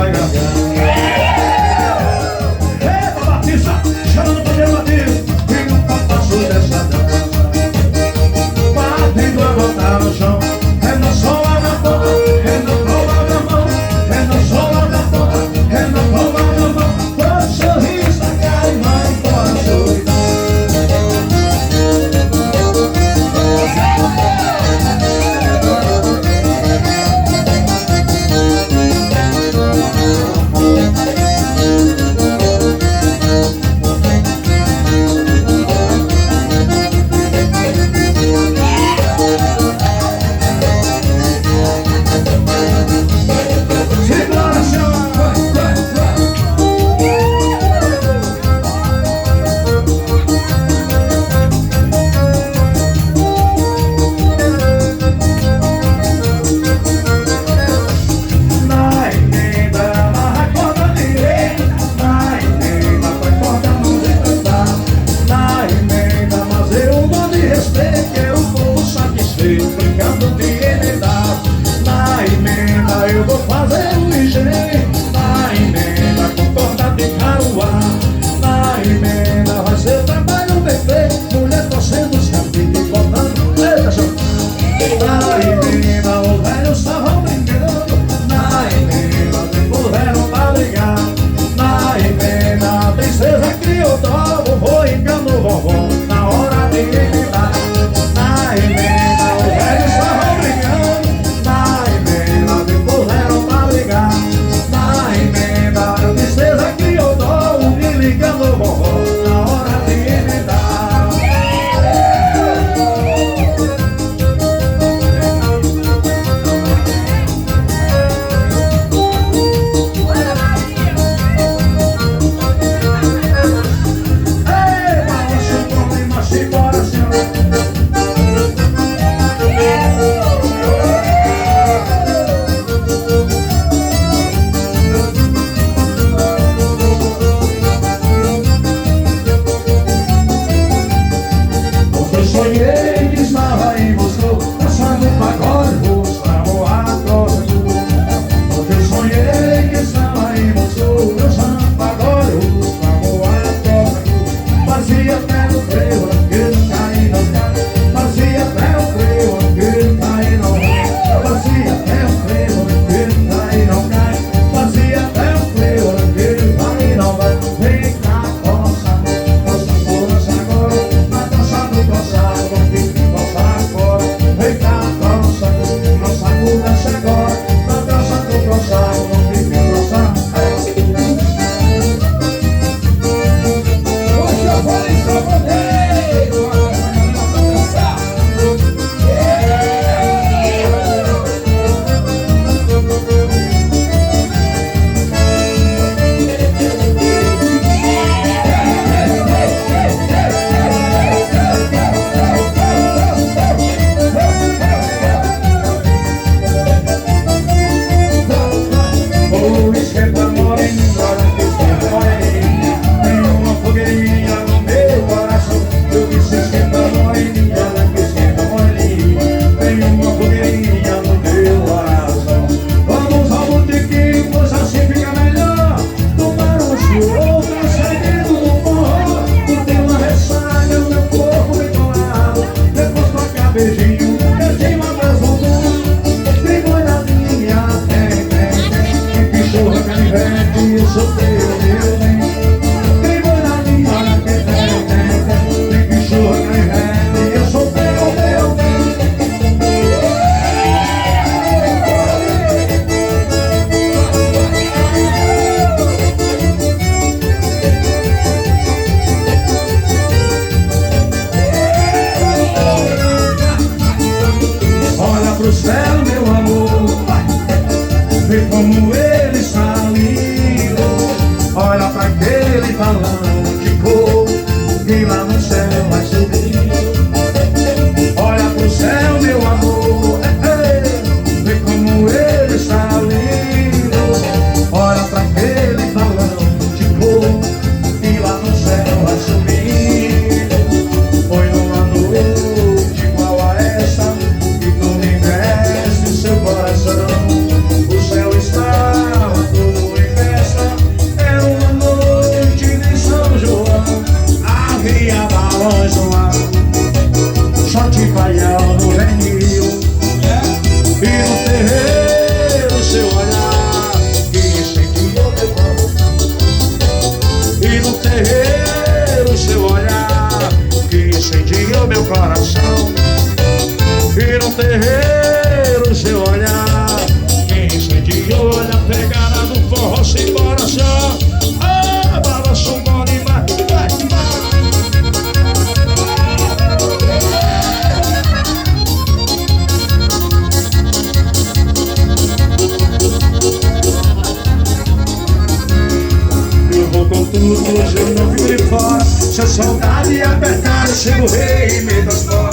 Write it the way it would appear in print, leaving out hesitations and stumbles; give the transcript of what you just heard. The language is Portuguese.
vai garganta. Eita, Batista, chamando pra Deus, Batista, e nunca passou dessa dança. Batendo a botar no chão, é na sola da boca, é na palma da mão, é na sola da boca, é na palma da mão. Pode sorrir, sacar e vai embora a solidão. Brincando de emendar. Na emenda eu vou fazer um ligeiro. Na emenda com torta de caruá. Na emenda vai ser trabalho bem feito. Mulher torcendo os capitos e botando. Eita, show. Na emenda o velho sarrão brincando. Na emenda temporaram pra brigar. Na emenda a princesa criou dó. Vovô enganou vovó na hora de emendar. Na emenda ligando vovó na hora de emendar. Ei, balança o tronco e marcha embora, senhor. Sonhei que estava em Moscou, dançando um pagode russo na rua Crosby. Porque eu sonhei que estava em Moscou, dançando um pagode russo na rua Crosby. Fazia até no freio, que não cai não cai. Fazia até o freio, que não cai não cai. Fazia até o freio, que não cai não cai. Fazia até o freio, que não cai não vai. Vem cá, coça, coça, coça agora, na dança do coça. Vem cá, dança, nossa mudança agora. Na dança do coçado, não fique engrossado. Hoje eu vou em Salvadeiro, pra dançar. Esquenta moreninha, olha que esquenta moreninha. Tem uma fogueirinha no meu coração. Eu disse esquenta moreninha, olha que esquenta moreninha. Tem uma fogueirinha no meu coração. Vamos ao botequim, pois assim fica melhor. Tomar um churro, saindo do forró. Tu tem uma ressaca, o meu corpo bem colado. Depois toca beijinho, beijinho atrás do mundo. Tem boiadinha, tem churra, canivete, eu sou teu, meu bem. Tem boiadinha, olha que tem que churra, canivete, eu sou teu, meu bem. Olha pro céu, meu amor, vê como ele está lindo. balança e coração. Ah, balança bom demais. Vai, eu vou com tudo, hoje eu não fico de fora. Se a saudade apertar, eu chego rei e me transporto.